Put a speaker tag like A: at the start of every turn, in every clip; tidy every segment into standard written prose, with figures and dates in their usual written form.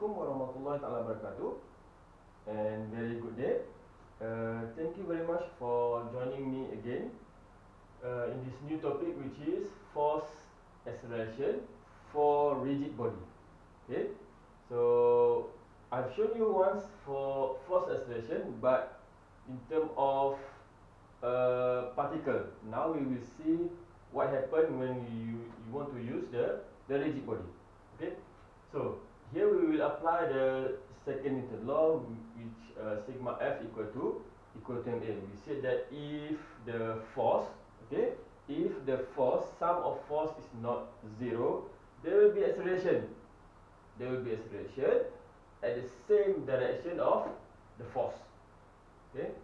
A: Assalamualaikum warahmatullahi wabarakatuh, and very good day. Thank you very much for joining me again in this new topic, which is force acceleration for rigid body. Okay, so I've shown you once for force acceleration, but in terms of particle. Now we will see what happen when you want to use the rigid body. Okay, so here we will apply the second Newton law, which sigma F equal to ma. We said that if the force, okay, if the force, sum of force is not zero, there will be acceleration. There will be acceleration at the same direction of the force. Okay,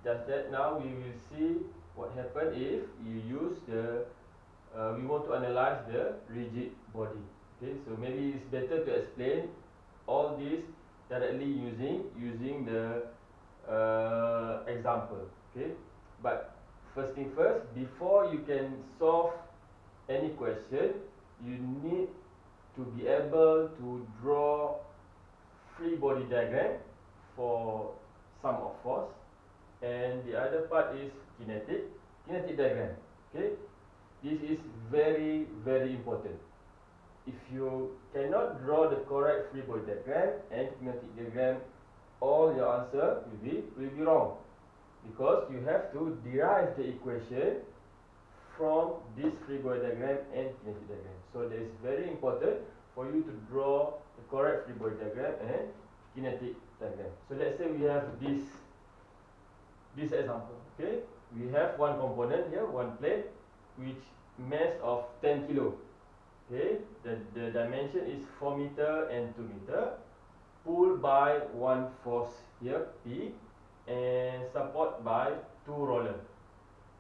A: just that now we will see what happen if you use the we want to analyze the rigid body. Okay, so maybe it's better to explain all this directly using the example. Okay, but first thing first, before you can solve any question, you need to be able to draw free body diagram for sum of force, and the other part is kinetic diagram. Okay, this is very important. If you cannot draw the correct free body diagram and kinetic diagram, all your answer will be wrong, because you have to derive the equation from this free body diagram and kinetic diagram. So that is very important for you to draw the correct free body diagram and kinetic diagram. So let's say we have this example. Okay, we have one component here, one plate, which mass of 10 kilo. Okay, the dimension is 4 meter and 2 meter, pulled by one force here, P, and support by two roller.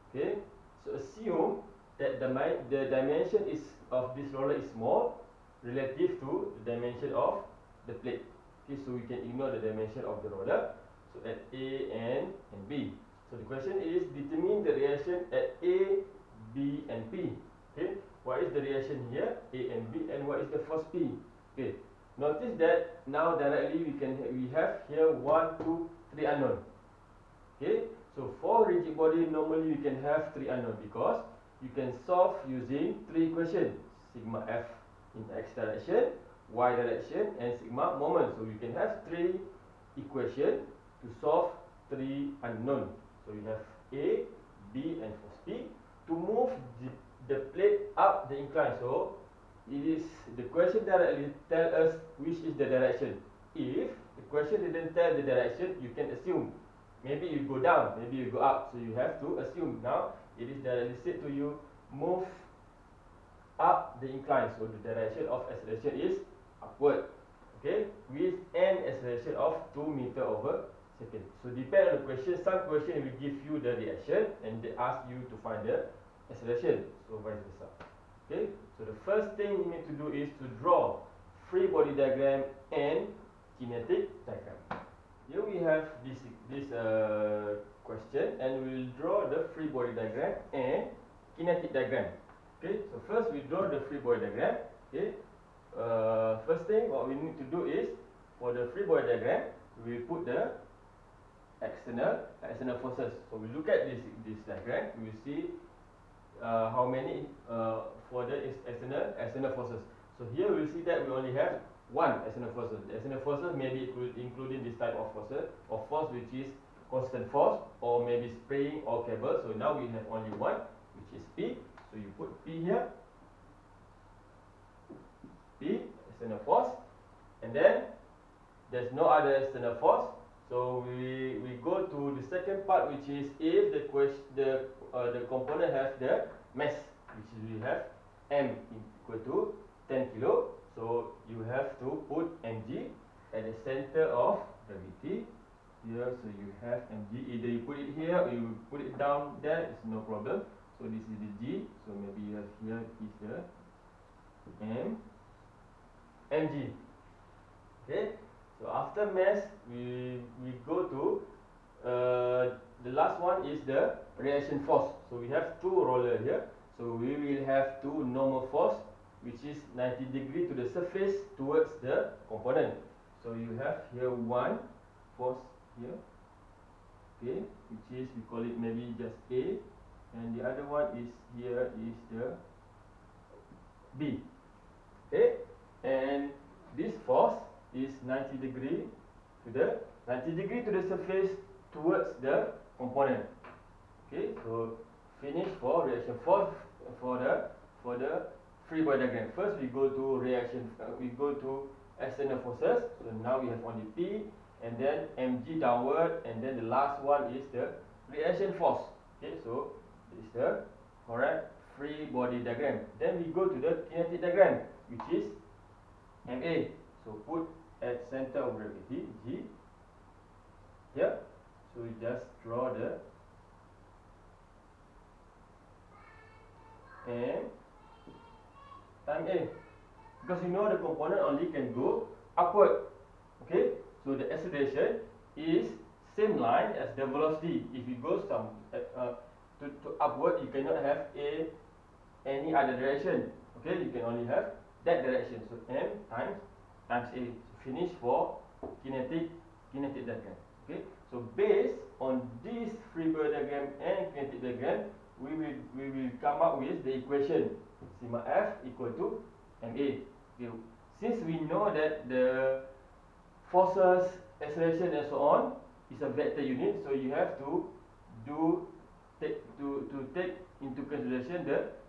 A: Okay, so assume that the dimension of this roller is small relative to the dimension of the plate. Okay, so we can ignore the dimension of the roller. So at A and B. So the question is, determine the reaction at A, B and P. Okay, what is the reaction here, A and B, and what is the force P? Okay, notice that now directly we have here 1, 2, 3 unknown. Okay, so for rigid body normally we can have 3 unknown, because you can solve using 3 equations: sigma F in x direction, y direction, and sigma moment. So you can have 3 equations to solve 3 unknown. So you have A, B and force P to move the plate up the incline. So it is the question directly tell us which is the direction. If the question didn't tell the direction, you can assume maybe you go down, maybe you go up. So you have to assume. Now it is directly said to you, move up the incline. So the direction of acceleration is upward. Okay, with an acceleration of 2 meter over second. So depend on the question. Some question will give you the reaction and they ask you to find the acceleration, so vice versa. Okay, so the first thing you need to do is to draw free body diagram and kinetic diagram. Here we have this question, and we will draw the free body diagram and kinetic diagram. Okay, so first we draw the free body diagram. Okay, first thing what we need to do is, for the free body diagram, we will put the external forces. So we look at this diagram, we will see how many for the external forces. So here we will see that we only have one external forces. The external forces maybe including this type of force which is constant force, or maybe spring or cable. So now we have only one, which is P. So you put P here, P external force, and then there's no other external force. So we go to the second part, which is if the component have the mass, which is we have M equal to 10 kilo. So you have to put mg at the center of gravity here. So you have mg, either you put it here or you put it down there, it's no problem. So this is the G. So maybe you have here is the mg. Okay, so after mass we go to the last one is the reaction force. So we have two roller here. So we will have two normal force, which is 90 degree to the surface towards the component. So you have here one force here, okay, which is, we call it maybe just A, and the other one is here is the B, okay, and this force is 90 degree to the surface towards the component. Okay, so finish for reaction force for the free body diagram. First we go to reaction, we go to external forces. So now we have only P, and then mg downward, and then the last one is the reaction force. Okay, so this is the correct free body diagram. Then we go to the kinetic diagram, which is MA. So put at center of gravity G here. So we just draw the M time A, because you know the component only can go upward. Okay, so the acceleration is same line as the velocity. If it goes to upward, you cannot have any other direction. Okay, you can only have that direction. So M times A. So finish for kinetic diagram. Okay, so based on this free body diagram and kinetic diagram, we will come up with the equation sigma F equal to ma. Okay, since we know that the forces, acceleration and so on is a vector unit, so you have to take into consideration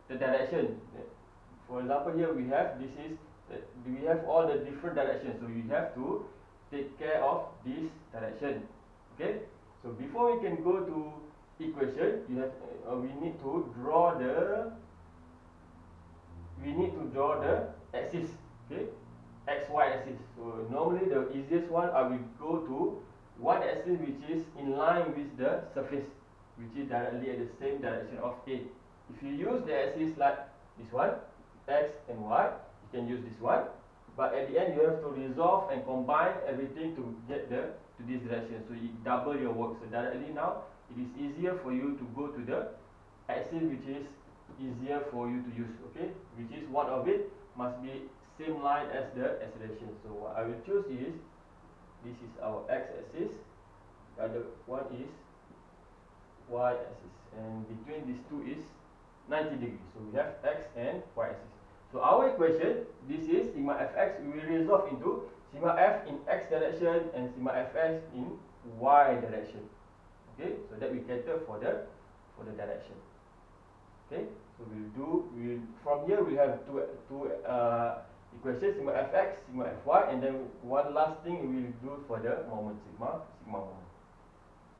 A: the direction. For example, here we have we have all the different directions, so you have to take care of this direction. Okay, so before we can go to equation, we need to draw the axis. Okay, xy axis. So normally the easiest one, I will go to one axis which is in line with the surface, which is directly at the same direction of A. If you use the axis like this one, x and y, you can use this one, but at the end you have to resolve and combine everything to get to this direction, so you double your work. So directly now it is easier for you to go to the axis which is easier for you to use. Okay, which is one of it must be same line as the acceleration. So what I will choose is, this is our x-axis, the other one is y-axis, and between these two is 90 degrees. So we have x and y-axis. So our equation, this is sigma fx, we will resolve into sigma f in x direction and sigma fx in y direction. Okay, so that we cater for the direction. Okay, so from here we have two equations, sigma fx, sigma fy, and then one last thing we will do for the moment, sigma moment.